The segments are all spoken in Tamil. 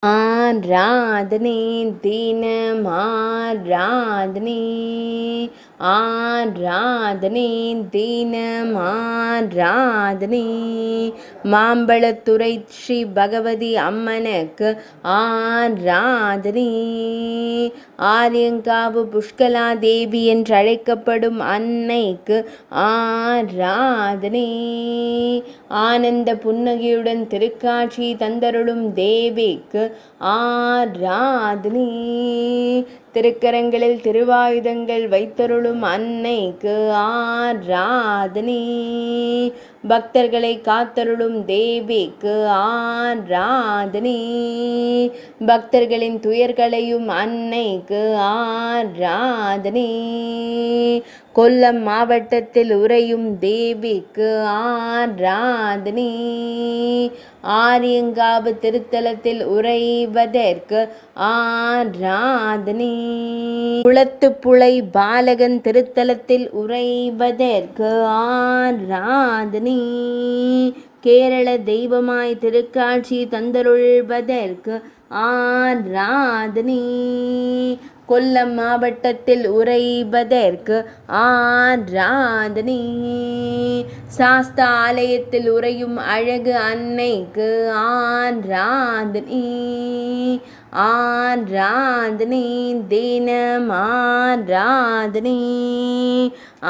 ஆராதனை தினம் ஆராதனை ஆராதனை தினம் ஆராதனை மாம்பழத்துறை ஸ்ரீ பகவதி அம்மனுக்கு ஆராதனை ஆரியங்காவு புஷ்கலா தேவி என்று அழைக்கப்படும் அன்னைக்கு ஆராதனை ஆனந்த புன்னகையுடன் திருக்காட்சி தந்தருளும் தேவிக்கு ஆராதனை திருக்கரங்களில் திருவாயுதங்கள் வைத்தருளும் அன்னைக்கு ஆராதனை பக்தர்களை காத்தருளும் தேவிக்கு ஆராதனை பக்தர்களின் துயர்களையும் அன்னைக்கு ஆராதனை கொல்லம் மாவட்டத்தில் உறையும் தேவிக்கு ஆராதனை ஆரியங்காவு திருத்தலத்தில் உறைவதற்கு ஆராதனை குளத்துப்புழை பாலகன் திருத்தலத்தில் உறைவதற்கு ஆராதனை கேரள தெய்வமாய் திருக்காட்சி தந்தருள்வதற்கு ஆராதனை கொல்லம் மாவட்டத்தில் உறைவதற்கு ஆராதனை சாஸ்தா ஆலயத்தில் உறையும் அழகு அன்னைக்கு ஆராதனை ஆராதனை தினம் ஆராதனை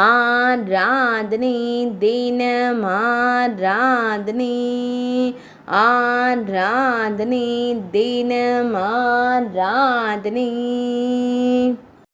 ஆராதனை தினம் ஆராதனை ஆராதனை தினம் ஆராதனை